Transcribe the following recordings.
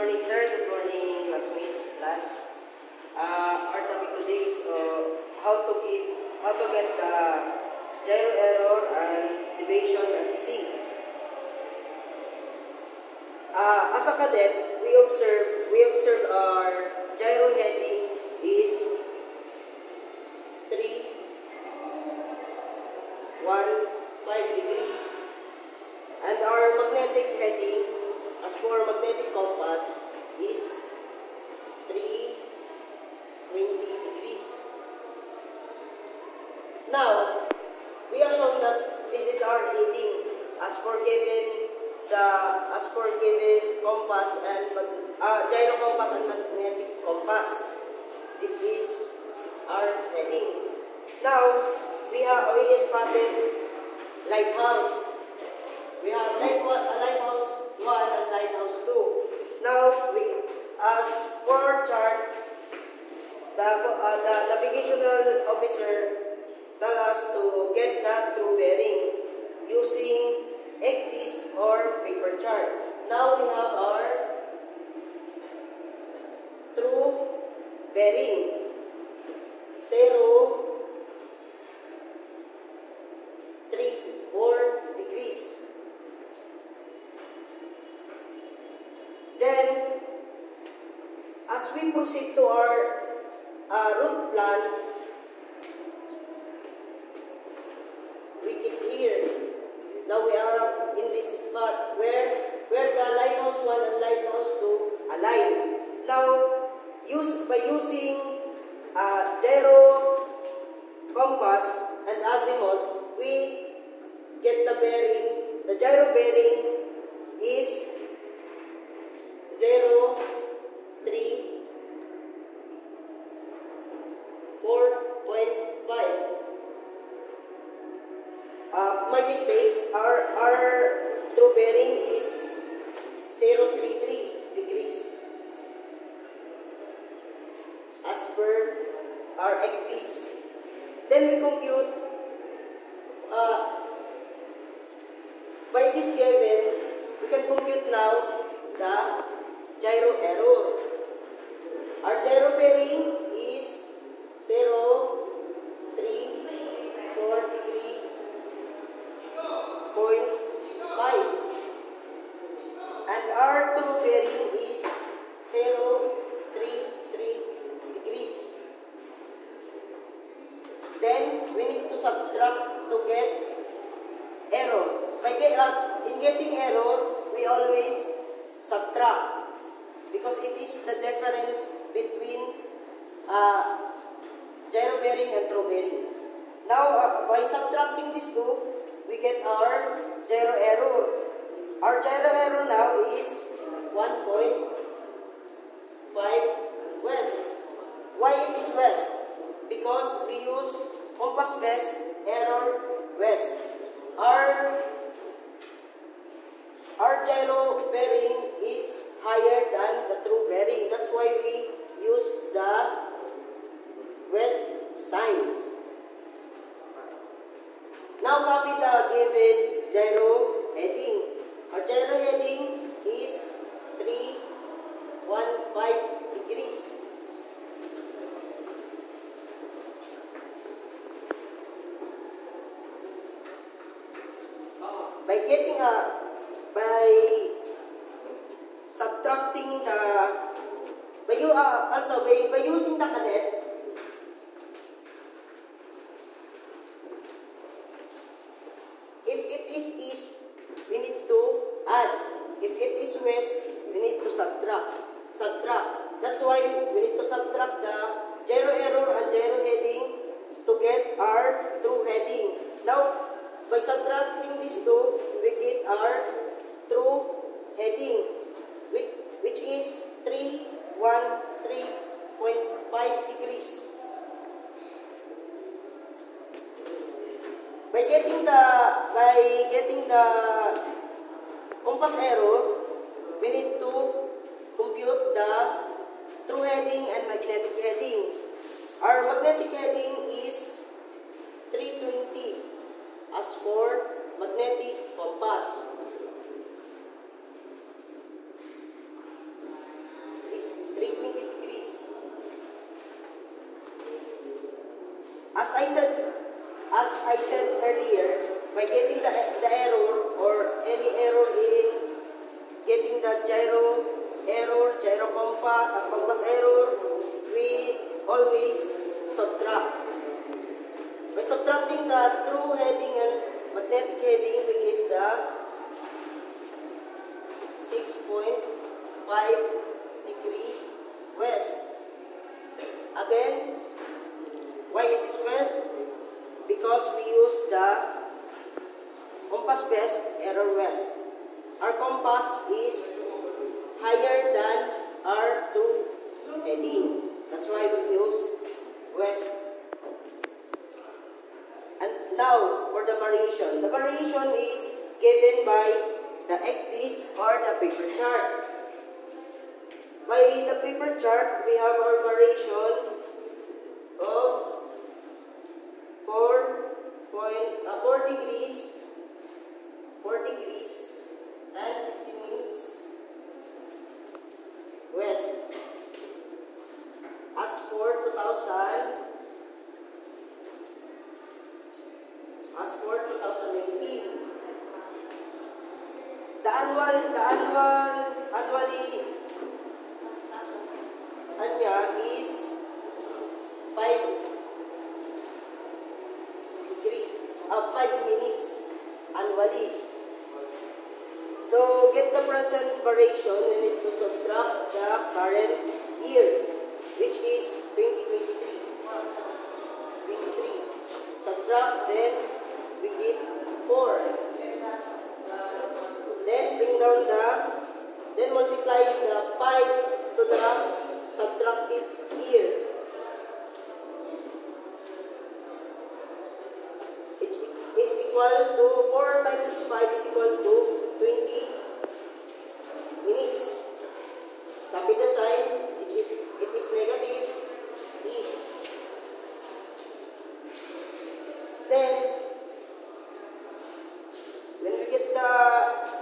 morning, sir. Good morning, classmates, class. Our topic today is how to get the gyro error and deviation at C. As a cadet, we observe our gyro heading is 315 degree, and our magnetic heading, as for magnetic compass, is 320 degrees. Now, we assume that this is our heading as for given compass and gyro compass and magnetic compass. This is our heading. Now, we spotted lighthouse. We have lighthouse 1 and lighthouse 2. Now, as for our chart, the navigational officer tell us to get that true bearing using ECDIS or paper chart. Now we have our true bearing 0, 3, 4 degrees. Then, as we proceed to our route plan, we keep here. Now we are in this spot where the lighthouse 1 and lighthouse 2 align. Now, by using gyro compass and azimuth, we get the bearing. The gyro bearing is 0, 3, 4.5. My mistakes are our true bearing is 033 degrees as per our ECDIS. Then we compute by this given, we can compute now the gyro error. Our gyro bearing is 0, 3, 4 degree, 0.5. And our true bearing is 0, 3, 3 degrees. Then we need to subtract to get error. In getting error, we always subtract because it is the difference between gyro bearing and true bearing. Now, by subtracting these two, we get our gyro error. Our gyro error now is 1.5 west. Why it is west? Because we use compass west, error west. Our gyro bearing is higher than the true bearing. That's why we use the west sign. Now copy the given gyro heading. Our gyro heading is 315 degrees. By using the cadet, if it is east, we need to add. If it is west, we need to subtract. That's why we need to subtract the gyro error and gyro heading to get our true heading. Now, by subtracting these two, we get our true heading, which is 313.5 degrees. By getting the compass error, we need to compute the true heading and magnetic heading. Our magnetic heading is 320 as for magnetic compass. I said earlier, by getting the error or any error in getting the gyro error, gyro compass error, we always subtract. By subtracting the true heading and magnetic heading, we get the 6.5 degree west. Again, why it is west? Because we use the compass best, error west. Our compass is higher than our true heading. That's why we use west. And now for the variation. The variation is given by the ecdist or the paper chart. By the paper chart, we have our variation of 4 degrees, 4 degrees and 15 minutes west. As for 2019, the annually anya is 5 minutes annually. To get the present variation, we need to subtract the current year, which is 2023. Subtract, then we get 4. Then bring down then multiply the 5 to the subtracted year. It is equal to 4 times 5 is equal to 20 minutes. Copy the sign. It is negative east. Then when we get the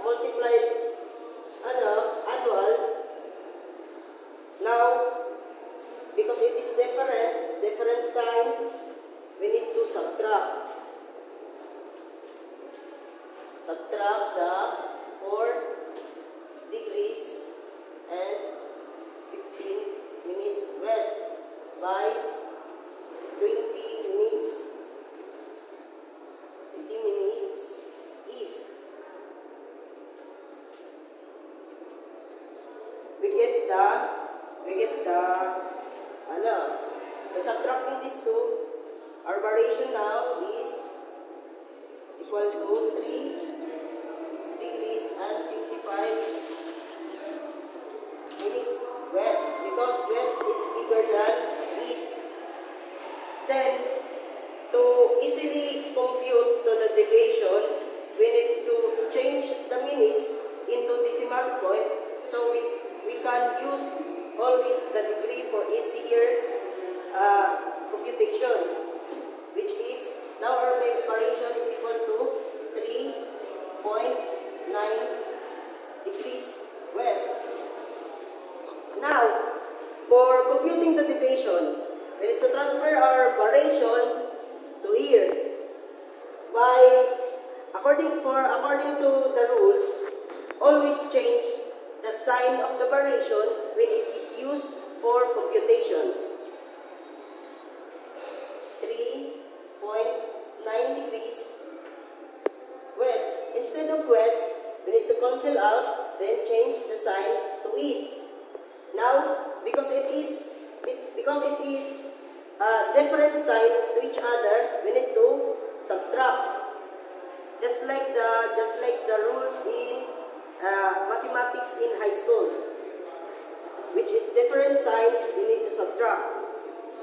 multiplied annual, now because it is different sign, we need to subtract the 4 degrees and 15 minutes west by 20 minutes east. We get the subtracting these two, our variation now is equal to 3 degrees and 55 minutes west, because west is bigger than east. Then, to easily compute to the deviation, we need to change the minutes into decimal point, so we can use always the degree for easier computation, which is now our variation is equal to 3.9 degrees west. Now, for computing the deviation, we need to transfer our variation to here. According to the rules, always change the sign of the variation when it is used for computation. 3.9 degrees west. Instead of west, we need to cancel out, then change the sign to east. Now, because it is a different sign to each other, we need to subtract. Just like the rules in mathematics in high school, which is different sign, we need to subtract.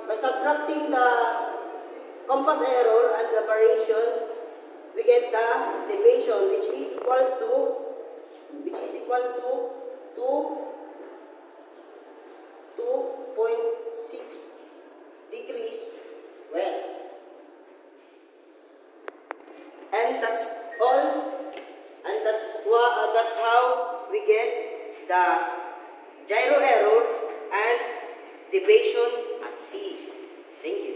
By subtracting the compass error and the variation, we get the deviation, which is equal to 2.6 degrees west. And that's all. And that's how we get the gyro error and deviation at sea. Thank you.